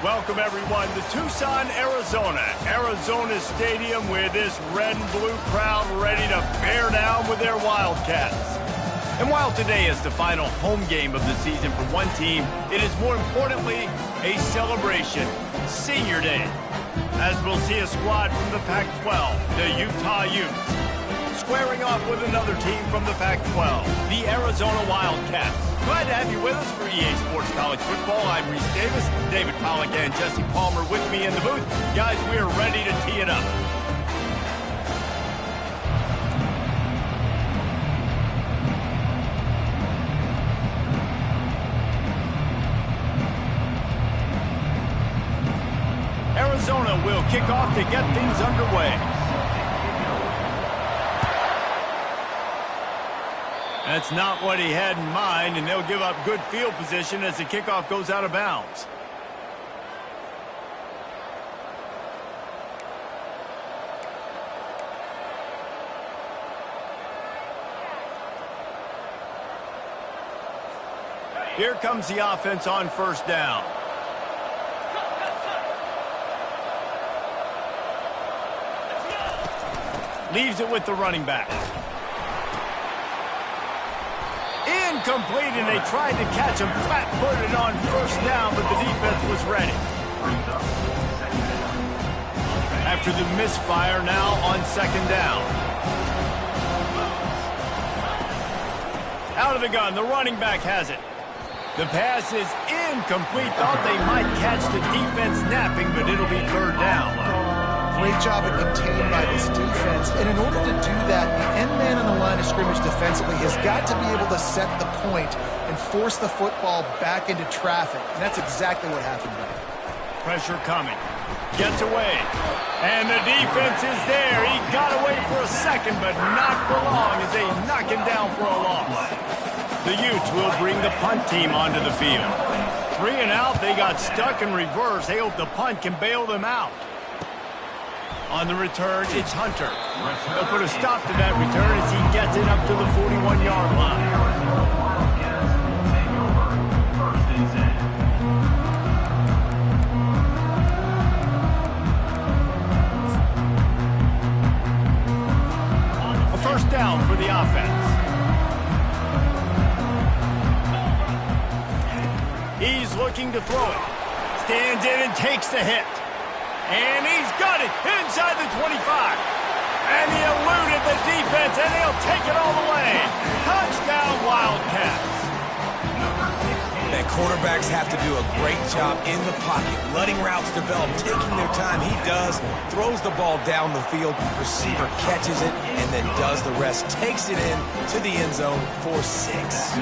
Welcome, everyone, to Tucson, Arizona. Arizona Stadium with this red and blue crowd ready to bear down with their Wildcats. And while today is the final home game of the season for one team, it is more importantly a celebration, Senior Day, as we'll see a squad from the Pac-12, the Utah Utes, squaring off with another team from the Pac-12, the Arizona Wildcats. Glad to have you with us for EA Sports College Football. I'm Reese Davis, David Pollack and Jesse Palmer with me in the booth. Guys, we're ready to tee it up. Arizona will kick off to get things underway. That's not what he had in mind, and they'll give up good field position as the kickoff goes out of bounds. Here comes the offense on first down. Leaves it with the running back. Incomplete, and they tried to catch him flat-footed on first down, but the defense was ready. After the misfire, now on second down. Out of the gun, the running back has it. The pass is incomplete. Thought they might catch the defense napping, but it'll be third down. Great job at contained by this defense, and in order to do that, the end man on the line of scrimmage defensively has got to be able to set the point and force the football back into traffic, and that's exactly what happened there. Pressure coming. Gets away. And the defense is there. He got away for a second, but not for long as they knock him down for a loss. The Utes will bring the punt team onto the field. 3 and out, they got stuck in reverse. They hope the punt can bail them out. On the return, it's Hunter. They'll put a stop to that return as he gets it up to the 41-yard line. A first down for the offense. He's looking to throw it. Stands in and takes the hit. And he's got it inside the 25. And he eluded the defense, and he'll take it all the way. Touchdown, Wildcats. And quarterbacks have to do a great job in the pocket, letting routes develop, taking their time. He does, throws the ball down the field, receiver catches it, and then does the rest, takes it in to the end zone for 6.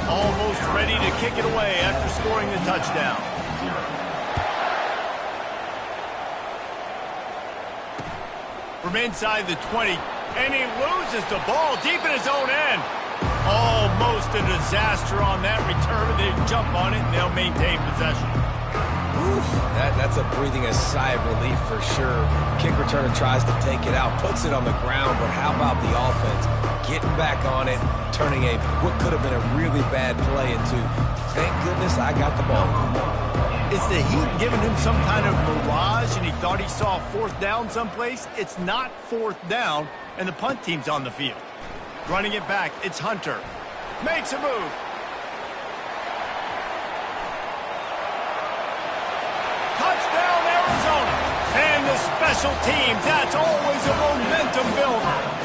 Almost ready to kick it away after scoring the touchdown. From inside the 20, and he loses the ball deep in his own end. Almost a disaster on that return. They jump on it, and they'll maintain possession. Oof, that's a breathing a sigh of relief for sure. Kick returner tries to take it out, puts it on the ground, but how about the offense getting back on it, turning what could have been a really bad play into, thank goodness I got the ball. Is the heat giving him some kind of mirage and he thought he saw fourth down someplace? It's not fourth down, and the punt team's on the field. Running it back, it's Hunter. Makes a move. Touchdown, Arizona. And the special teams, that's always a momentum builder.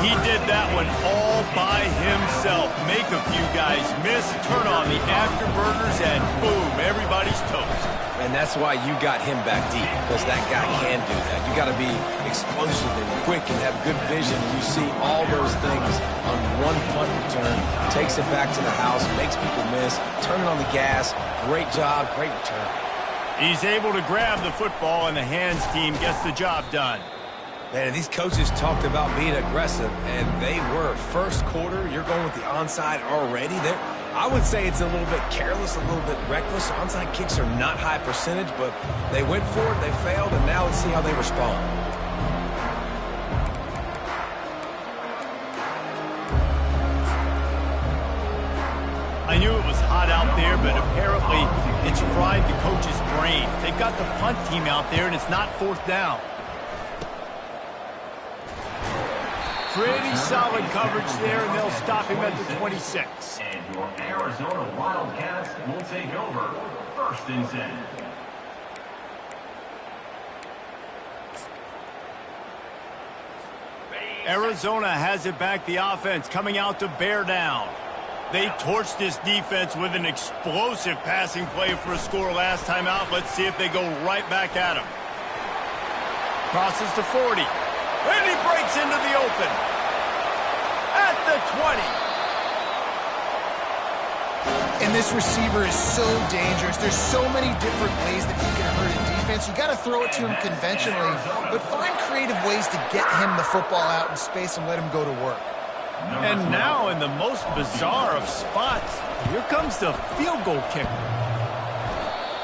He did that one all by himself. Make a few guys miss, turn on the afterburners, and boom, everybody's toast. And that's why you got him back deep, because that guy can do that. You got to be explosive and quick and have good vision. You see all those things on one punt return, takes it back to the house, makes people miss, turning on the gas. Great job, great return. He's able to grab the football, and the hands team gets the job done. Man, these coaches talked about being aggressive, and they were. First quarter, you're going with the onside already. I would say it's a little bit careless, a little bit reckless. Onside kicks are not high percentage, but they went for it, they failed, and now let's see how they respond. I knew it was hot out there, but apparently it's fried the coach coach's brain. They've got the punt team out there, and it's not fourth down. Pretty solid coverage there, and they'll stop him at the 26. And your Arizona Wildcats will take over. 1st and 10. Arizona has it back, the offense coming out to bear down. They torched this defense with an explosive passing play for a score last time out. Let's see if they go right back at him. Crosses to 40. And he breaks into the open. At the 20. And this receiver is so dangerous. There's so many different ways that he can hurt a defense. You got to throw it to him conventionally, but find creative ways to get him the football out in space and let him go to work. And now in the most bizarre of spots, here comes the field goal kicker.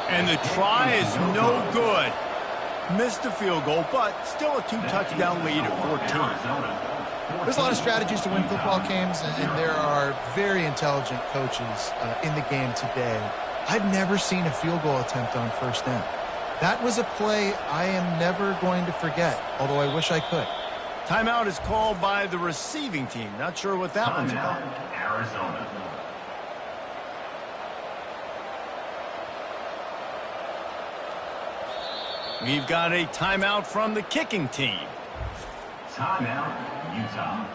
And the try is no good. Missed the field goal, but still a 2-touchdown lead at 14. There's a lot of strategies to win football games, and there are very intelligent coaches in the game today. I've never seen a field goal attempt on 1st down. That was a play I am never going to forget, although I wish I could. Timeout is called by the receiving team. Not sure what that one's about. Arizona. We've got a timeout from the kicking team. Timeout, Utah.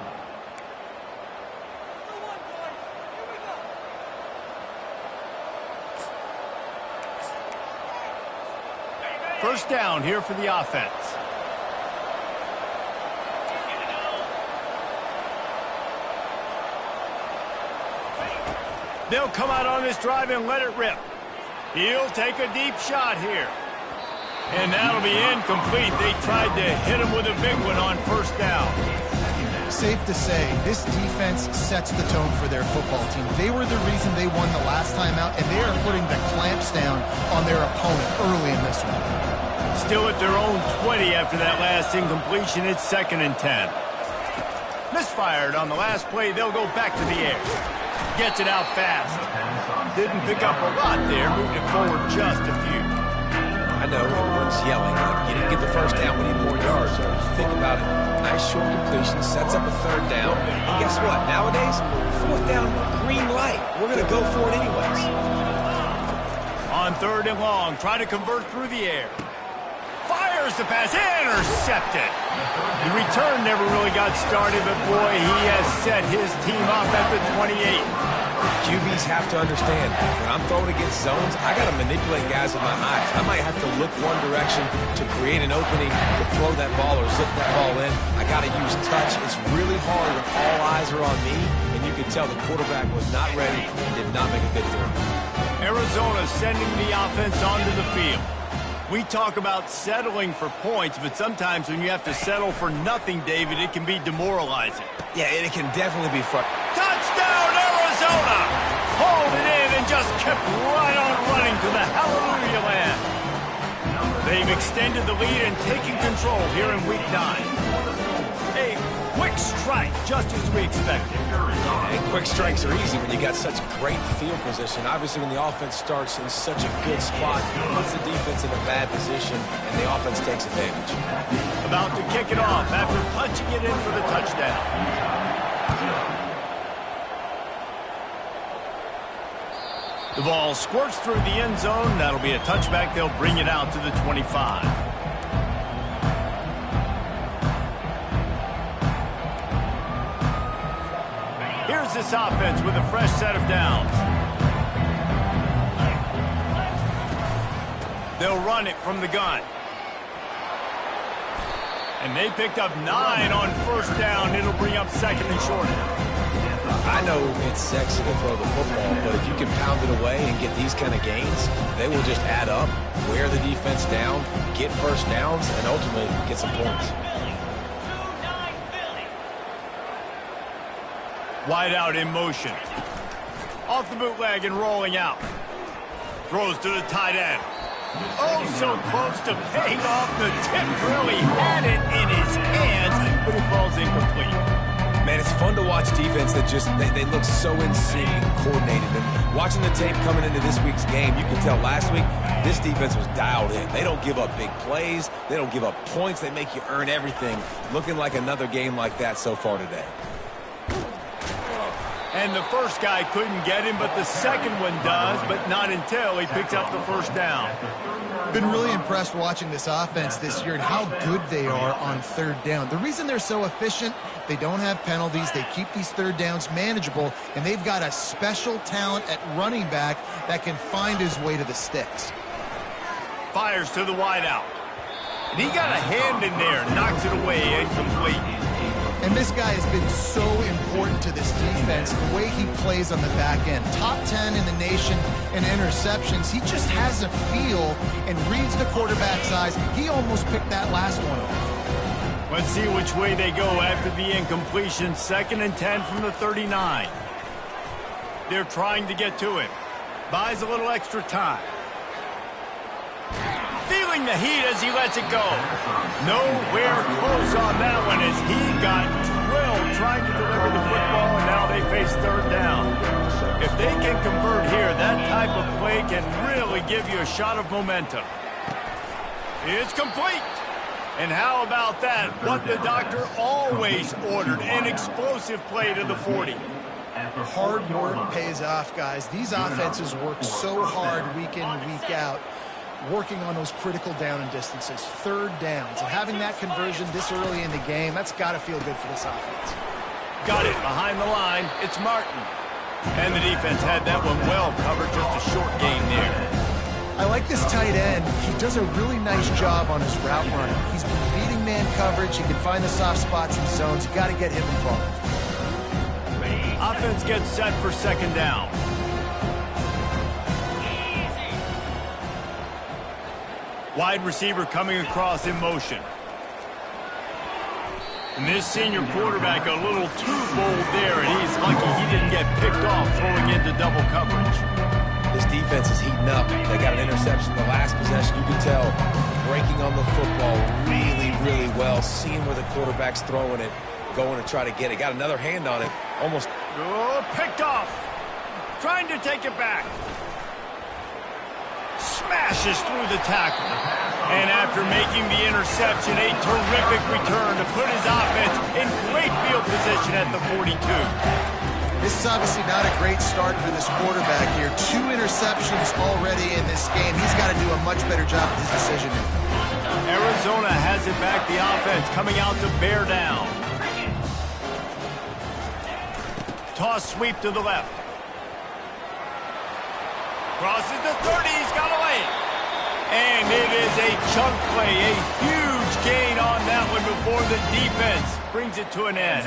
First down here for the offense. They'll come out on this drive and let it rip. He'll take a deep shot here. And that'll be incomplete. They tried to hit him with a big one on 1st down. Safe to say, this defense sets the tone for their football team. They were the reason they won the last time out, and they are putting the clamps down on their opponent early in this one. Still at their own 20 after that last incompletion. It's 2nd and 10. Misfired on the last play. They'll go back to the air. Gets it out fast. Didn't pick up a lot there. Moved it forward just a few. I know everyone's yelling, like, you didn't get the 1st down, we need more yards. Think about it. Nice short completion, sets up a 3rd down. And guess what? Nowadays, 4th down, green light. We're going to go for it anyways. On 3rd and long, try to convert through the air. Fires the pass, intercepted. The return never really got started, but boy, he has set his team up at the 28. QBs have to understand, when I'm throwing against zones, I got to manipulate guys with my eyes. I might have to look one direction to create an opening to throw that ball or zip that ball in. I got to use touch. It's really hard when all eyes are on me, and you can tell the quarterback was not ready and did not make a good throw. Arizona sending the offense onto the field. We talk about settling for points, but sometimes when you have to settle for nothing, David, it can be demoralizing. Yeah, it can definitely be fun. Touchdown, Arizona! Hauled it in and just kept right on running to the hallelujah land. They've extended the lead and taken control here in Week 9. A quick strike, just as we expected. And quick strikes are easy when you got such great field position. Obviously, when the offense starts in such a good spot, it puts the defense in a bad position, and the offense takes advantage. About to kick it off after punching it in for the touchdown. The ball squirts through the end zone. That'll be a touchback. They'll bring it out to the 25. Here's this offense with a fresh set of downs. They'll run it from the gun. And they picked up 9 on 1st down. It'll bring up 2nd and short. I know it's sexy to throw the football, but if you can pound it away and get these kind of gains, they will just add up, wear the defense down, get 1st downs, and ultimately get some points. Wide out in motion. Off the bootleg and rolling out. Throws to the tight end. Oh, so close to paying off the tip. Really had it in his hands, but it falls incomplete. Man, it's fun to watch defense that just, they look so in sync and coordinated. And watching the tape coming into this week's game, you can tell last week, this defense was dialed in. They don't give up big plays. They don't give up points. They make you earn everything. Looking like another game like that so far today. And the first guy couldn't get him, but the second one does, but not until he picks up the first down. Been really impressed watching this offense this year and how good they are on third down. The reason they're so efficient, they don't have penalties, they keep these third downs manageable, and they've got a special talent at running back that can find his way to the sticks. Fires to the wideout. And he got a hand in there, knocks it away, incomplete. And this guy has been so important to this defense, the way he plays on the back end. Top 10 in the nation in interceptions. He just has a feel and reads the quarterback's eyes. He almost picked that last one off. Let's see which way they go after the incompletion. 2nd and 10 from the 39. They're trying to get to him. Buys a little extra time. Feeling the heat as he lets it go. Nowhere close on that one as he got drilled trying to deliver the football, and now they face third down. If they can convert here, that type of play can really give you a shot of momentum. It's complete. And how about that? What the doctor always ordered, an explosive play to the 40. Hard work pays off, guys. These offenses work so hard week in, week out, working on those critical down and distances, third downs, and having that conversion this early in the game, that's got to feel good for this offense. Got it behind the line. It's Martin. And the defense had that one well covered, just a short gain there. I like this tight end. He does a really nice job on his route running. He's been beating man coverage. He can find the soft spots and zones. You got to get him involved. Offense gets set for 2nd down. Wide receiver coming across in motion. And this senior quarterback a little too bold there, and he's lucky he didn't get picked off throwing into double coverage. This defense is heating up. They got an interception the last possession. You can tell breaking on the football really, really well, seeing where the quarterback's throwing it, going to try to get it. Got another hand on it. Almost. Oh, picked off. Trying to take it back. Smashes through the tackle. And after making the interception, a terrific return to put his offense in great field position at the 42. This is obviously not a great start for this quarterback here. 2 interceptions already in this game. He's got to do a much better job with his decision making. Arizona has it back, the offense coming out to bear down. Toss sweep to the left. Crosses the 30, he's got away. And it is a chunk play, a huge gain on that one before the defense brings it to an end.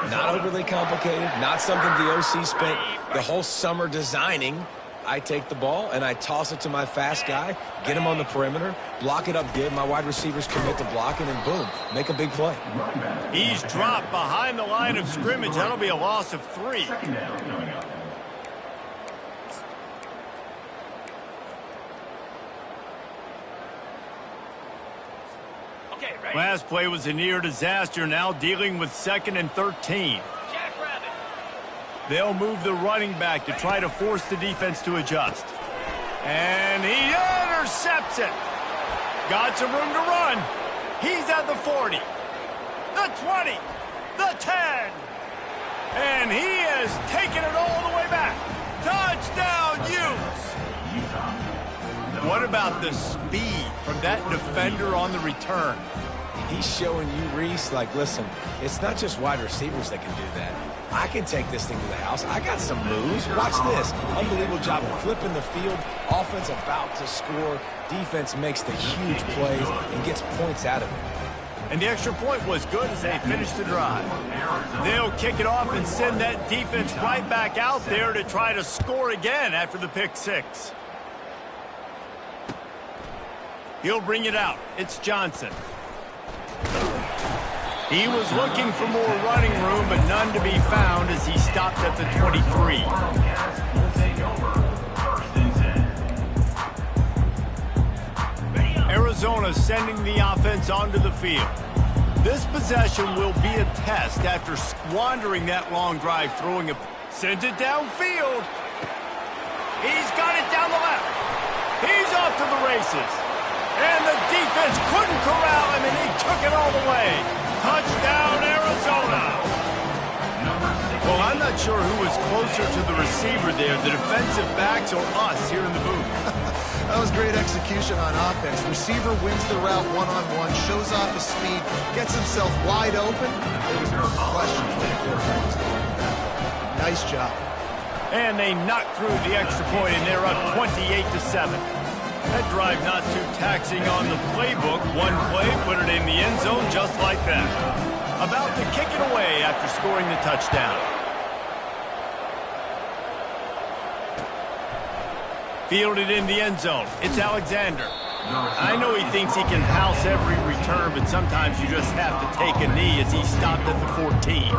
Not overly complicated, not something the OC spent the whole summer designing. I take the ball and I toss it to my fast guy, get him on the perimeter, block it up good. My wide receivers commit to blocking, and boom, make a big play. He's dropped behind the line of scrimmage. That'll be a loss of 3. Last play was a near disaster, now dealing with 2nd and 13. They'll move the running back to try to force the defense to adjust. And he intercepts it. Got some room to run. He's at the 40, the 20, the 10. And he has taken it all the way back. Touchdown, Utes. What about the speed from that defender on the return? He's showing you, Reese, like, listen, it's not just wide receivers that can do that. I can take this thing to the house. I got some moves. Watch this. Unbelievable job of flipping the field. Offense about to score. Defense makes the huge plays and gets points out of it. And the extra point was good as they finished the drive. They'll kick it off and send that defense right back out there to try to score again after the pick 6. He'll bring it out. It's Johnson. He was looking for more running room, but none to be found as he stopped at the 23. Arizona sending the offense onto the field. This possession will be a test after squandering that long drive, throwing a... Sends it downfield. He's got it down the left. He's off to the races. And the defense couldn't corral him, and he took it all the way. Touchdown, Arizona. Well, I'm not sure who was closer to the receiver there, the defensive backs or us here in the booth. That was great execution on offense. Receiver wins the route one-on-one, shows off his speed, gets himself wide open. There was no question for the quarterback was going to do that. Nice job. And they knocked through the extra point, and they're up 28-7. That drive not too taxing on the playbook. One play, put it in the end zone just like that. About to kick it away after scoring the touchdown. Fielded in the end zone. It's Alexander. I know he thinks he can house every return, but sometimes you just have to take a knee as he stopped at the 14.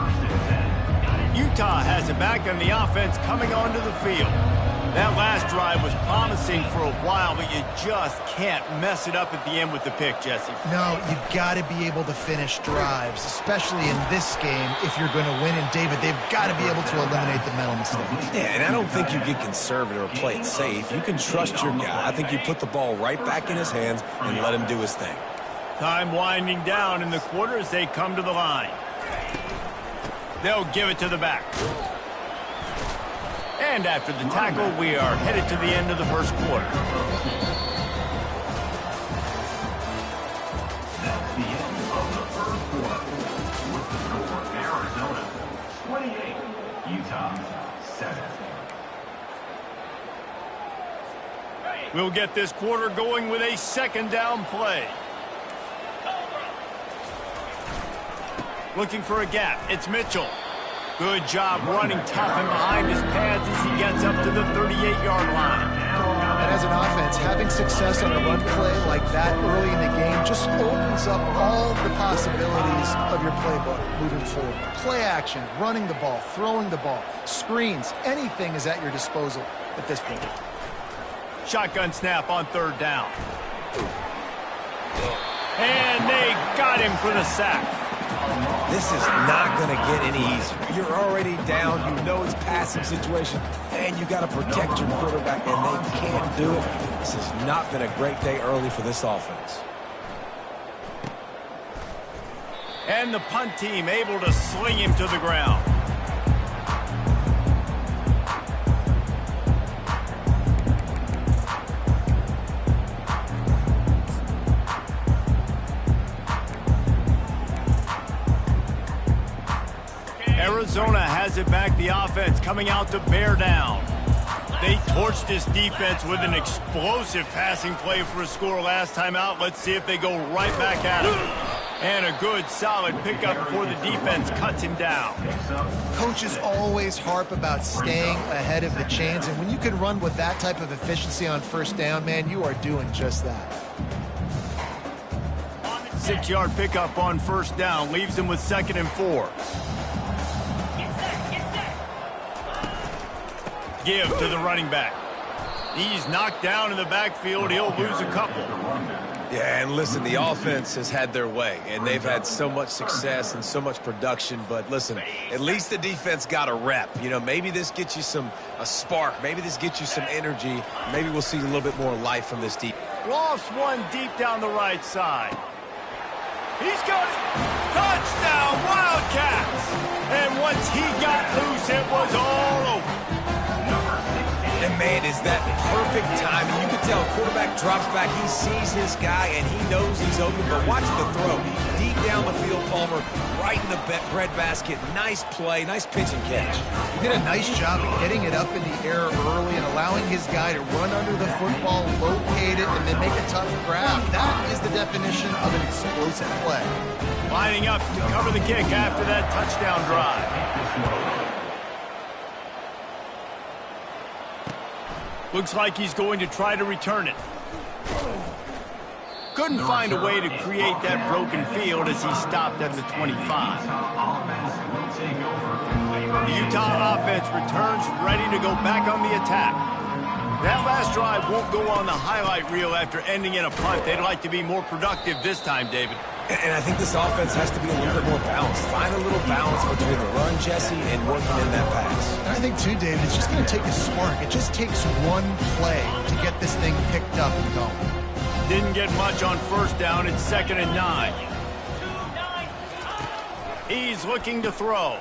Utah has it back on the offense coming onto the field. That last drive was promising for a while, but you just can't mess it up at the end with the pick, Jesse. No, you've got to be able to finish drives, especially in this game if you're going to win. And, David, they've got to be able to eliminate the mental mistakes. Yeah, and I don't think you get conservative or play it safe. You can trust your guy. I think you put the ball right back in his hands and let him do his thing. Time winding down in the quarter as they come to the line. They'll give it to the back. And after the tackle, we are headed to the end of the first quarter. That's the end of the first quarter. With the score, Arizona 28, Utah 7. We'll get this quarter going with a second down play. Looking for a gap. It's Mitchell. Good job running tough and behind his pads as he gets up to the 38-yard line. And as an offense, having success on a run play like that early in the game just opens up all the possibilities of your playbook moving forward. Play action, running the ball, throwing the ball, screens, anything is at your disposal at this point. Shotgun snap on third down. And they got him for the sack. This is not going to get any easier. You're already down. You know it's passing situation. And you got to protect your quarterback, and they can't do it. This has not been a great day early for this offense. And the punt team able to sling him to the ground. Arizona has it back, the offense coming out to bear down. They torched this defense with an explosive passing play for a score last time out. Let's see if they go right back at him. And a good, solid pickup before the defense cuts him down. Coaches always harp about staying ahead of the chains, and when you can run with that type of efficiency on first down, man, you are doing just that. 6-yard pickup on first down leaves him with 2nd and 4. Give to the running back. He's knocked down in the backfield. He'll lose a couple. Yeah, and listen, the offense has had their way, and they've had so much success and so much production. But listen, at least the defense got a rep. You know, maybe this gets you a spark. Maybe this gets you some energy. Maybe we'll see a little bit more life from this defense. Lost one deep down the right side. He's got it. Touchdown, Wildcats. And once he got loose, it was all over. And, man, is that perfect timing. You can tell quarterback drops back. He sees his guy, and he knows he's open. But watch the throw. Deep down the field, Palmer, right in the breadbasket. Nice play, nice pitch and catch. He did a nice job of getting it up in the air early and allowing his guy to run under the football, locate it, and then make a tough grab. That is the definition of an explosive play. Lining up to cover the kick after that touchdown drive. Looks like he's going to try to return it. Couldn't find a way to create that broken field as he stopped at the 25. The Utah offense returns ready to go back on the attack. That last drive won't go on the highlight reel after ending in a punt. They'd like to be more productive this time, David. And I think this offense has to be a little bit more balanced. Find a little balance between the run, Jesse, and working in that pass. And I think, too, David, it's just going to take a spark. It just takes one play to get this thing picked up and going. Didn't get much on first down. It's 2nd and 9. He's looking to throw.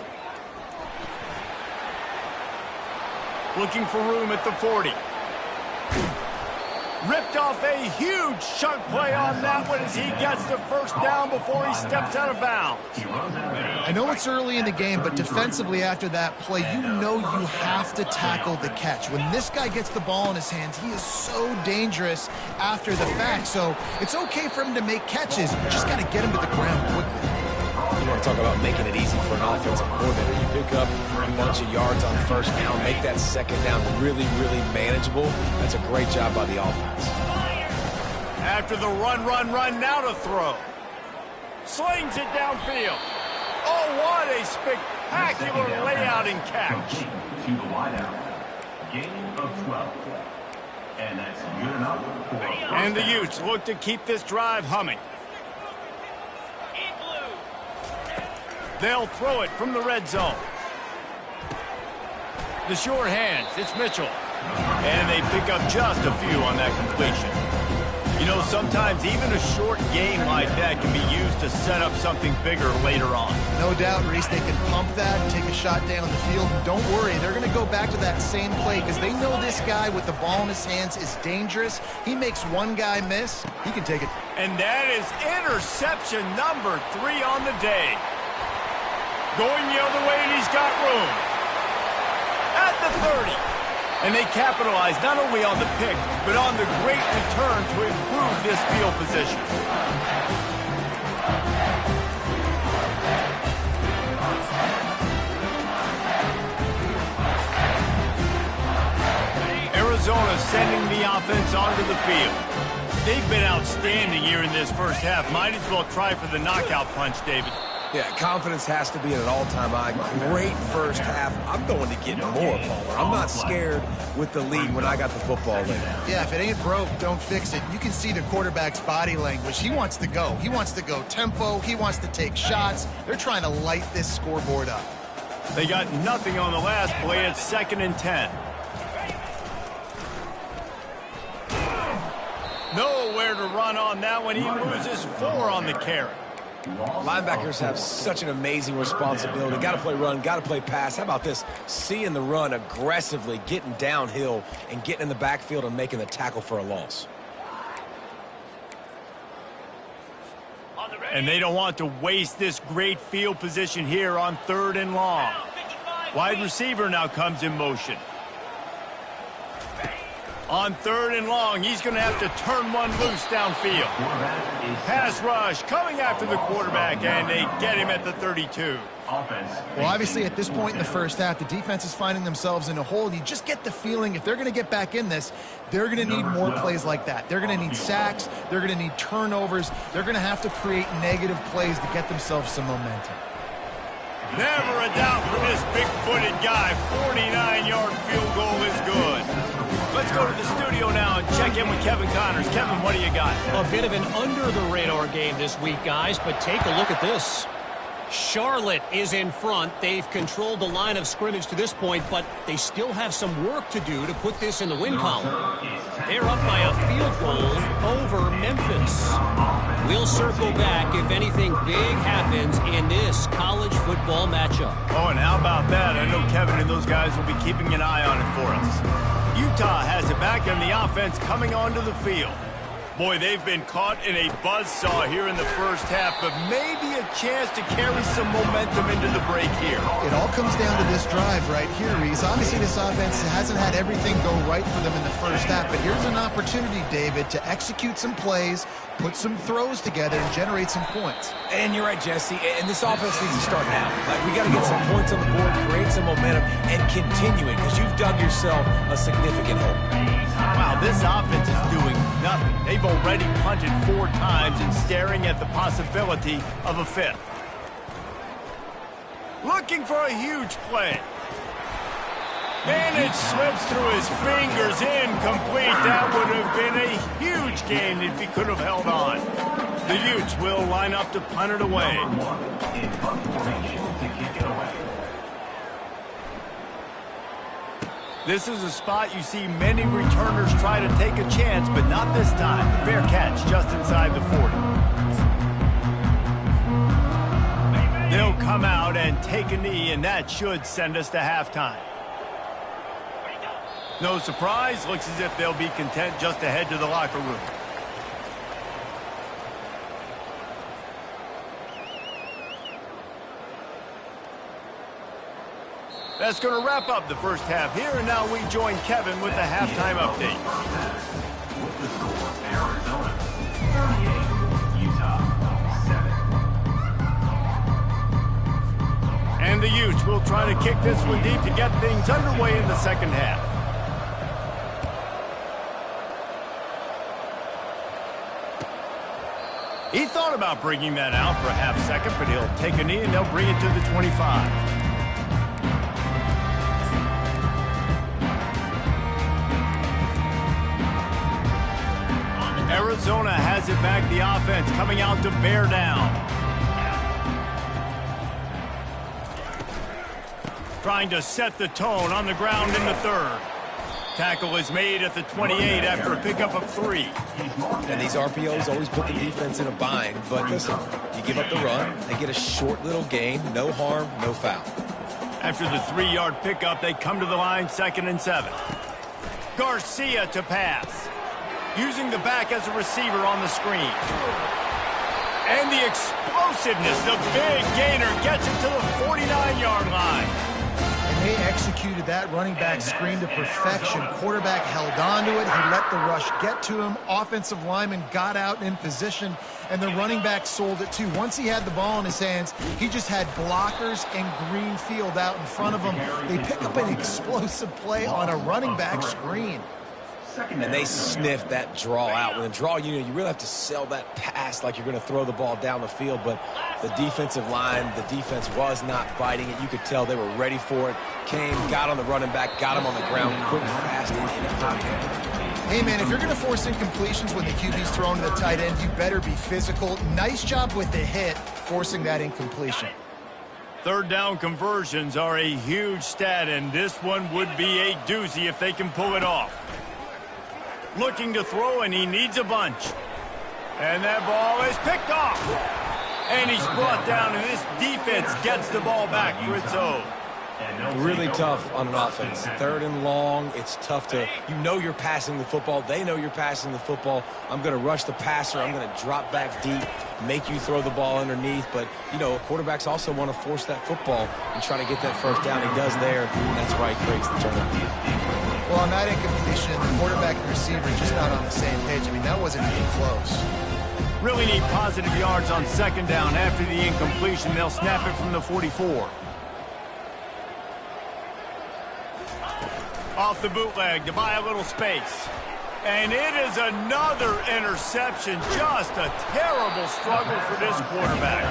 Looking for room at the 40. Ripped off a huge chunk play on that one as he gets the first down before he steps out of bounds. I know it's early in the game, but defensively after that play, you know you have to tackle the catch. When this guy gets the ball in his hands, he is so dangerous after the fact. So it's okay for him to make catches. You just got to get him to the ground quickly. You want to talk about making it easy for an offensive coordinator. You pick up a bunch of yards on first down, make that second down really, really manageable. That's a great job by the offense. After the run, now to throw. Slings it downfield. Oh, what a spectacular layout and catch. To the wideout. Gain of 12. And that's good enough for And the Utes look to keep this drive humming. They'll throw it from the red zone. The short hands, it's Mitchell. And they pick up just a few on that completion. You know, sometimes even a short game like that can be used to set up something bigger later on. No doubt, Reese, they can pump that and take a shot down the field. And don't worry, they're going to go back to that same play because they know this guy with the ball in his hands is dangerous. He makes one guy miss, he can take it. And that is interception number 3 on the day. Going the other way, and he's got room. At the 30. And they capitalize not only on the pick, but on the great return to improve this field position. Arizona sending the offense onto the field. They've been outstanding here in this first half. Might as well try for the knockout punch, David. Yeah, confidence has to be at an all-time high. Great first half. I'm going to get more, Palmer. I'm not scared with the lead when I got the football later. Yeah, if it ain't broke, don't fix it. You can see the quarterback's body language. He wants to go. He wants to go tempo. He wants to take shots. They're trying to light this scoreboard up. They got nothing on the last play. It's 2nd and 10. Nowhere to run on that one. He loses 4 on the carry. Linebackers have such an amazing responsibility. Got to play run, got to play pass. How about this? Seeing the run aggressively, getting downhill, and getting in the backfield and making the tackle for a loss. And they don't want to waste this great field position here on 3rd and long. Wide receiver now comes in motion. On 3rd and long, he's going to have to turn one loose downfield. Pass rush coming after the quarterback, and they get him at the 32. Well, obviously, at this point in the first half, the defense is finding themselves in a hole. You just get the feeling if they're going to get back in this, they're going to need more plays like that. They're going to need sacks. They're going to need turnovers. They're going to have to create negative plays to get themselves some momentum. Never a doubt for this big-footed guy. 49-yard field goal is good. Let's go to the studio now and check in with Kevin Connors. Kevin, what do you got? A bit of an under-the-radar game this week, guys, but take a look at this. Charlotte is in front. They've controlled the line of scrimmage to this point, but they still have some work to do to put this in the win column. They're up by a field goal over Memphis. We'll circle back if anything big happens in this college football matchup. Oh, and how about that? I know Kevin and those guys will be keeping an eye on it for us. Utah has it back in the offense coming onto the field. Boy, they've been caught in a buzzsaw here in the first half, but maybe a chance to carry some momentum into the break here. It all comes down to this drive right here, Reese. Obviously, this offense hasn't had everything go right for them in the first half, but here's an opportunity, David, to execute some plays, put some throws together, and generate some points. And you're right, Jesse, and this offense needs to start now. Like, we got to get some points on the board, create some momentum, and continue it, because you've dug yourself a significant hole. Wow, this offense is doing nothing. They've already punted 4 times and staring at the possibility of a 5th. Looking for a huge play. And it slips through his fingers, incomplete. That would have been a huge gain if he could have held on. The Utes will line up to punt it away. In punt formation to kick it away. This is a spot you see many returners try to take a chance, but not this time. Fair catch just inside the 40. They'll come out and take a knee, and that should send us to halftime. No surprise, looks as if they'll be content just to head to the locker room. That's going to wrap up the first half here, and now we join Kevin with the halftime update. With the score, Arizona 38, Utah 7. And the Utes will try to kick this one deep to get things underway in the second half. He thought about bringing that out for a half second, but he'll take a knee and they'll bring it to the 25. Arizona has it back, the offense coming out to bear down. Trying to set the tone on the ground in the third. Tackle is made at the 28 after a pickup of 3. And these RPOs always put the defense in a bind. But listen, you give up the run, they get a short little gain, no harm, no foul. After the 3-yard pickup, they come to the line, 2nd and 7. Garcia to pass. Using the back as a receiver on the screen. And the explosiveness, the big gainer gets it to the 49-yard line. And they executed that running back screen to perfection. Quarterback held on to it. He let the rush get to him. Offensive lineman got out in position, and the running back sold it too. Once he had the ball in his hands, he just had blockers and green field out in front of him. They pick up an explosive play on a running back screen. And they sniffed that draw out. When a draw, you really have to sell that pass like you're going to throw the ball down the field. But the defensive line, the defense was not biting it. You could tell they were ready for it. Came, got on the running back, got him on the ground, quick, fast, and in it. Hey, man, if you're going to force incompletions when the QB's thrown to the tight end, you better be physical. Nice job with the hit, forcing that incompletion. Third down conversions are a huge stat, and this one would be a doozy if they can pull it off. Looking to throw, and he needs a bunch. And that ball is picked off. And he's brought down, and this defense gets the ball back for its own. Really tough on an offense. 3rd and long, it's tough to, you're passing the football. They know you're passing the football. I'm going to rush the passer. I'm going to drop back deep, make you throw the ball underneath. But, quarterbacks also want to force that football and try to get that first down. He does there, and that's why he creates the turnover. Well, on that incompletion, the quarterback and receiver just not on the same page. I mean, that wasn't even close. Really need positive yards on 2nd down. After the incompletion, they'll snap it from the 44. Off the bootleg to buy a little space. And it is another interception. Just a terrible struggle for this quarterback.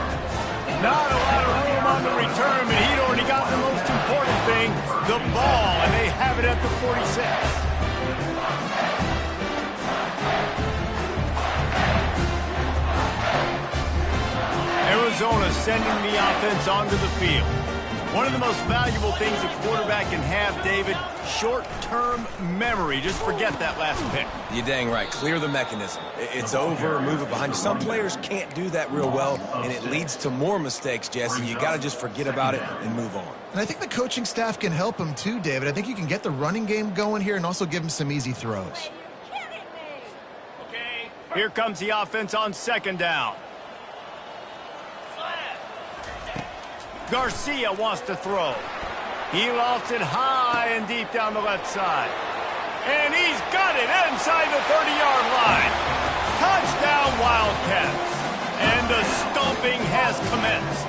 Not a lot of room on the return, but he'd already got the most important thing, the ball, and they have it at the 46. Arizona sending the offense onto the field. One of the most valuable things a quarterback can have, David, short-term memory. Just forget that last pick. You're dang right. Clear the mechanism. It's over, move it behind you. Some players can't do that real well, and it leads to more mistakes, Jesse. You got to just forget about it and move on. And I think the coaching staff can help him too, David. I think you can get the running game going here and also give him some easy throws. Okay. Here comes the offense on 2nd down. Garcia wants to throw. He lofts it high and deep down the left side. And he's got it inside the 30-yard line. Touchdown, Wildcats. And the stomping has commenced.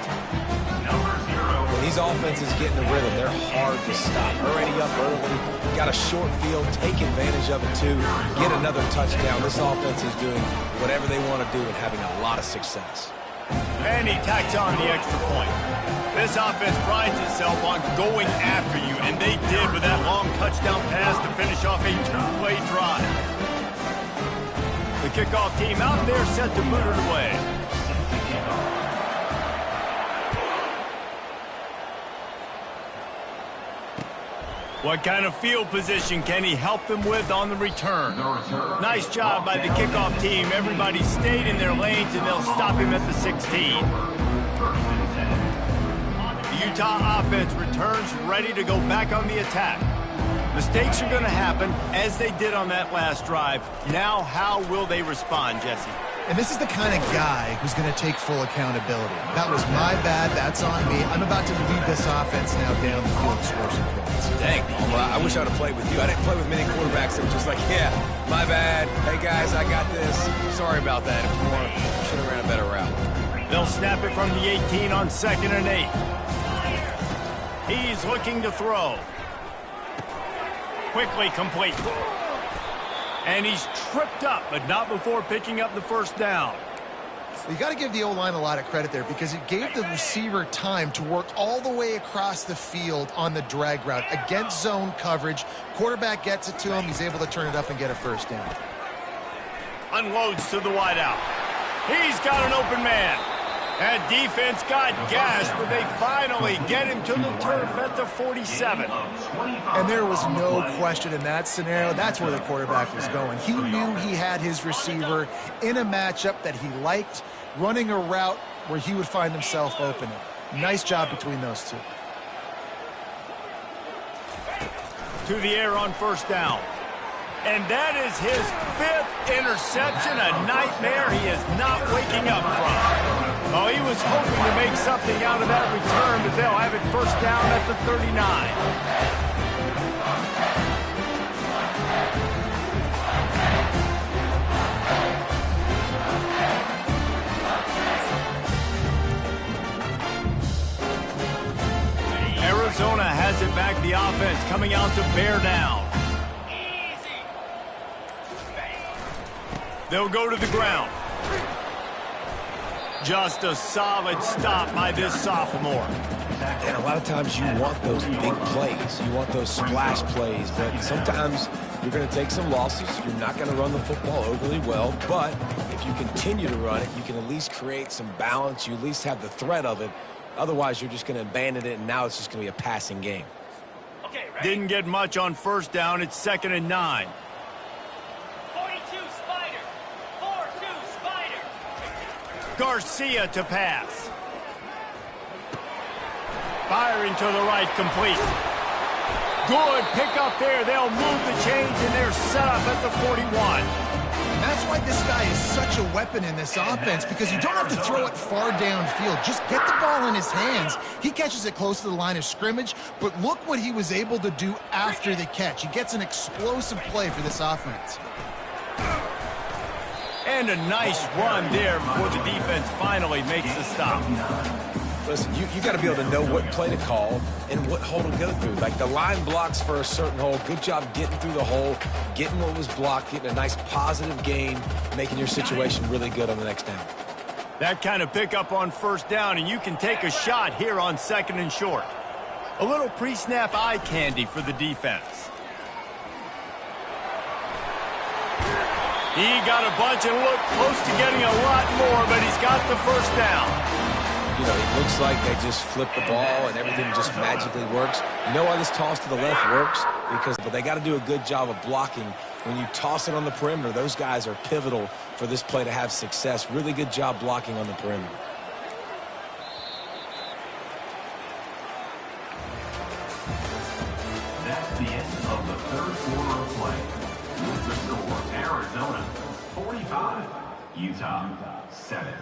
When these offenses get in the rhythm, they're hard to stop. Already up early, got a short field, take advantage of it too, get another touchdown. This offense is doing whatever they want to do and having a lot of success. And he tacks on the extra point. This offense prides itself on going after you, and they did with that long touchdown pass to finish off a two-play drive. The kickoff team out there set to boot it away. What kind of field position can he help them with on the return? Nice job by the kickoff team. Everybody stayed in their lanes, and they'll stop him at the 16. The Utah offense returns ready to go back on the attack. Mistakes are going to happen, as they did on that last drive. Now, how will they respond, Jesse? And this is the kind of guy who's going to take full accountability. That was my bad. That's on me. I'm about to lead this offense now down the field and score some points. Dang, well, I wish I would have played with you. I didn't play with many quarterbacks that were just like, yeah, my bad. Hey, guys, I got this. Sorry about that. If you want, should have ran a better route. They'll snap it from the 18 on 2nd and 8. He's looking to throw. Quickly complete. And he's tripped up, but not before picking up the first down. You got to give the O-line a lot of credit there because it gave the receiver time to work all the way across the field on the drag route against zone coverage. Quarterback gets it to him. He's able to turn it up and get a first down. Unloads to the wideout. He's got an open man. That defense got gassed, but they finally get him to the turf at the 47. And there was no question in that scenario. That's where the quarterback was going. He knew he had his receiver in a matchup that he liked, running a route where he would find himself opening. Nice job between those two. To the air on first down. And that is his 5th interception, a nightmare he is not waking up from. Oh, he was hoping to make something out of that return, but they'll have it first down at the 39. Arizona has it back, the offense coming out to bear down. They'll go to the ground. Just a solid stop by this sophomore. And a lot of times you want those big plays. You want those splash plays. But sometimes you're going to take some losses. You're not going to run the football overly well. But if you continue to run it, you can at least create some balance. You at least have the threat of it. Otherwise, you're just going to abandon it, and now it's just going to be a passing game. Okay, didn't get much on first down. It's 2nd and 9. Garcia to pass. Firing to the right, complete. Good pick up there. They'll move the chains, and they're set up at the 41. That's why this guy is such a weapon in this offense, because you don't have to throw it far downfield. Just get the ball in his hands. He catches it close to the line of scrimmage, but look what he was able to do after the catch. He gets an explosive play for this offense. And a nice run there before the defense finally makes the stop. Listen, you got to be able to know what play to call and what hole to go through. Like the line blocks for a certain hole. Good job getting through the hole, getting what was blocked, getting a nice positive gain, making your situation really good on the next down. That kind of pickup on first down, and you can take a shot here on 2nd and short. A little pre-snap eye candy for the defense. He got a bunch and looked close to getting a lot more, but he's got the first down. You know, it looks like they just flip the ball and everything just magically works. You know why this toss to the left works? Because they got to do a good job of blocking. When you toss it on the perimeter, those guys are pivotal for this play to have success. Really good job blocking on the perimeter. That's the end of the 3rd quarter of play. With the score, Arizona 45, Utah 7.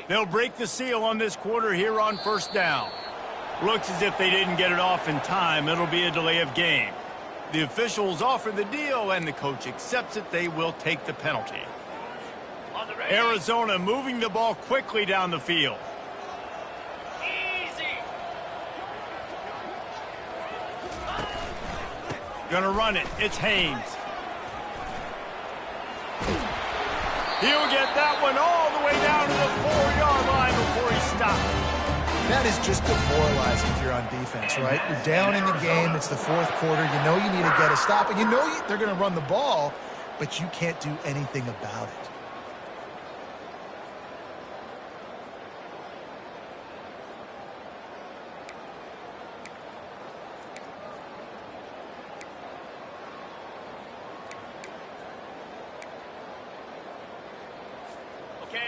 They'll break the seal on this quarter here on first down. Looks as if they didn't get it off in time. It'll be a delay of game. The officials offer the deal, and the coach accepts it. They will take the penalty. Arizona moving the ball quickly down the field. Gonna run it. It's Haynes. He'll get that one all the way down to the 4-yard line before he stops. That is just demoralizing if you're on defense, right? You're down in the game. It's the fourth quarter. You know you need to get a stop, and you know they're going to run the ball, but you can't do anything about it.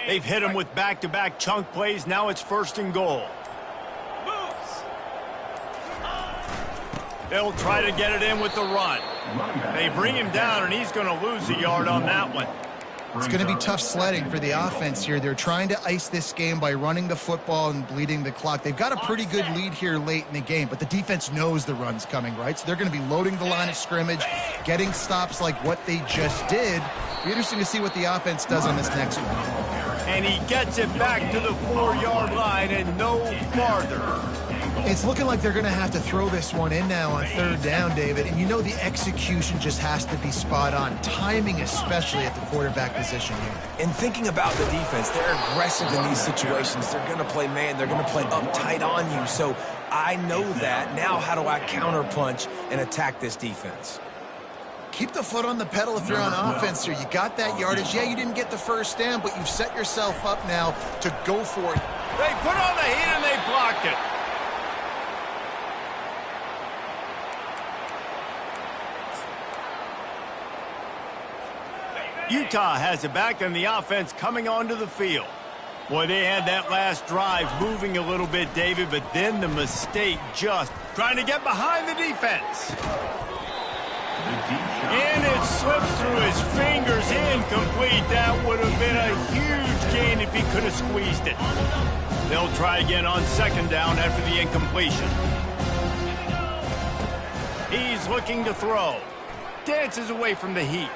They've hit him with back-to-back chunk plays. Now it's 1st and goal. They'll try to get it in with the run. They bring him down, and he's going to lose a yard on that one. It's going to be tough sledding for the offense here. They're trying to ice this game by running the football and bleeding the clock. They've got a pretty good lead here late in the game, but the defense knows the run's coming, right? So they're going to be loading the line of scrimmage, getting stops like what they just did. It'll be interesting to see what the offense does on this next one. And he gets it back to the 4-yard line and no farther. It's looking like they're going to have to throw this one in now on 3rd down, David. And you know the execution just has to be spot on. Timing, especially at the quarterback position here. And thinking about the defense, they're aggressive in these situations. They're going to play man. They're going to play up tight on you. So I know that. Now how do I counterpunch and attack this defense? Keep the foot on the pedal if you're on offense here. You got that yardage. Yeah, you didn't get the 1st down, but you've set yourself up now to go for it. They put on the heat and they blocked it. Utah has it back, and the offense coming onto the field. Boy, they had that last drive moving a little bit, David, but then the mistake just trying to get behind the defense. And it slips through his fingers, incomplete. That would have been a huge gain if he could have squeezed it. They'll try again on 2nd down after the incompletion. He's looking to throw. Dances away from the heat.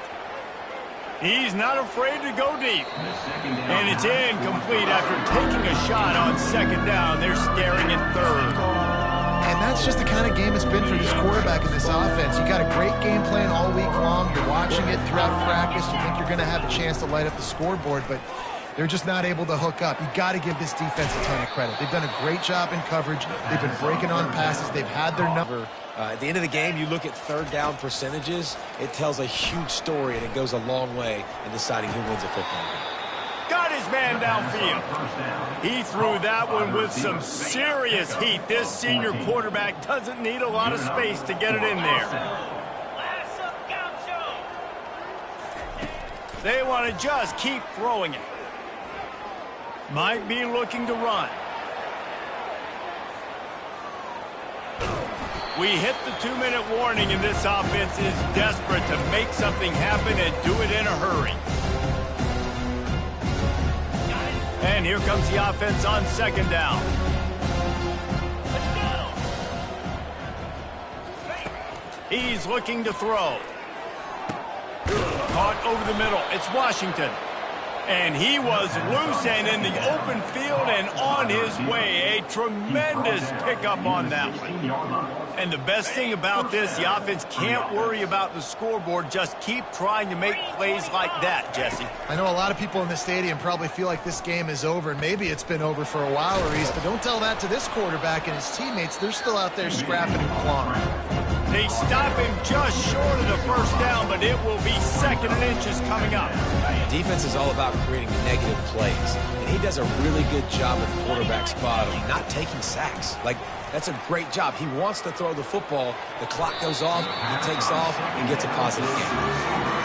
He's not afraid to go deep. And it's incomplete after taking a shot on 2nd down. They're staring at 3rd. And that's just the kind of game it's been for this quarterback in this offense. You got a great game plan all week long. You're watching it throughout practice. You think you're going to have a chance to light up the scoreboard, but they're just not able to hook up. You got to give this defense a ton of credit. They've done a great job in coverage. They've been breaking on passes. They've had their number. At the end of the game, you look at 3rd down percentages. It tells a huge story, and it goes a long way in deciding who wins a football game. Got his man downfield. He threw that one with some serious heat. This senior quarterback doesn't need a lot of space to get it in there. They want to just keep throwing it. Might be looking to run. We hit the 2-minute warning, and this offense is desperate to make something happen and do it in a hurry. And here comes the offense on 2nd down. He's looking to throw. Caught over the middle. It's Washington. And he was loose and in the open field and on his way. A tremendous pickup on that one. And the best thing about this, the offense can't worry about the scoreboard. Just keep trying to make plays like that, Jesse. I know a lot of people in the stadium probably feel like this game is over, and maybe it's been over for a while, Reese, but don't tell that to this quarterback and his teammates. They're still out there scrapping and clawing. They stop him just short of the 1st down, but it will be 2nd and inches coming up. Defense is all about creating negative plays, and he does a really good job at the quarterback spot of not taking sacks. Like, that's a great job. He wants to throw the football. The clock goes off, he takes off, and gets a positive game.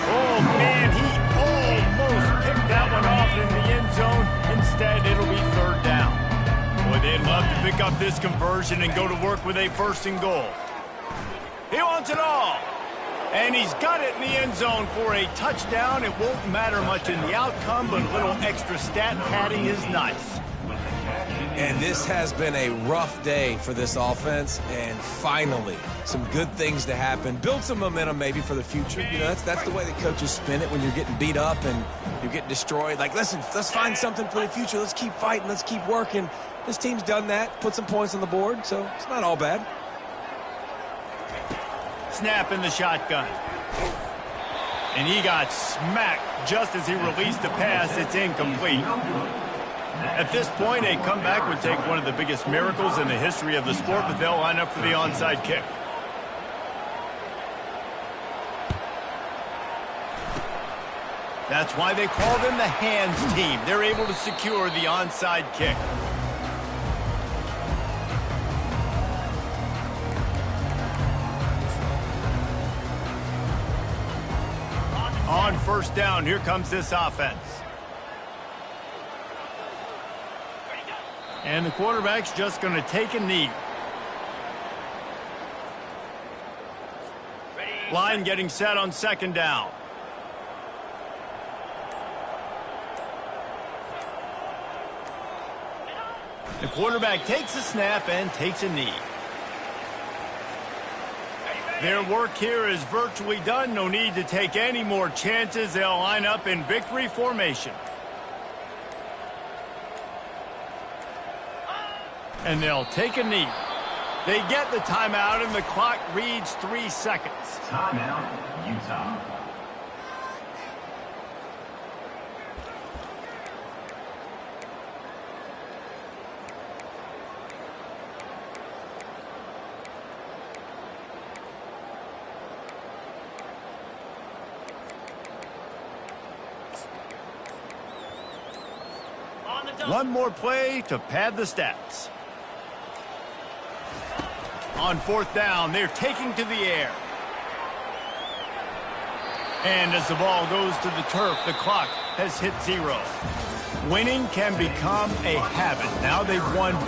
Oh, man, he almost picked that one off in the end zone. Instead, it'll be 3rd down. Boy, they'd love to pick up this conversion and go to work with a 1st and goal. He wants it all. And he's got it in the end zone for a touchdown. It won't matter much in the outcome, but a little extra stat padding is nice. And this has been a rough day for this offense, and finally, some good things to happen. Build some momentum maybe for the future. You know, that's the way that coaches spin it when you're getting beat up and you're getting destroyed. Like, listen, let's find something for the future. Let's keep fighting. Let's keep working. This team's done that, put some points on the board, so it's not all bad. Snap in the shotgun. And he got smacked just as he released the pass. It's incomplete. At this point, a comeback would take one of the biggest miracles in the history of the sport, but they'll line up for the onside kick. That's why they call them the hands team. They're able to secure the onside kick. On first down, here comes this offense. And the quarterback's just going to take a knee. Line getting set on second down. The quarterback takes a snap and takes a knee. Their work here is virtually done. No need to take any more chances. They'll line up in victory formation. And they'll take a knee. They get the timeout, and the clock reads 3 seconds. Timeout, Utah. One more play to pad the stats. On fourth down, they're taking to the air. And as the ball goes to the turf, the clock has hit 0. Winning can become a habit. Now they've won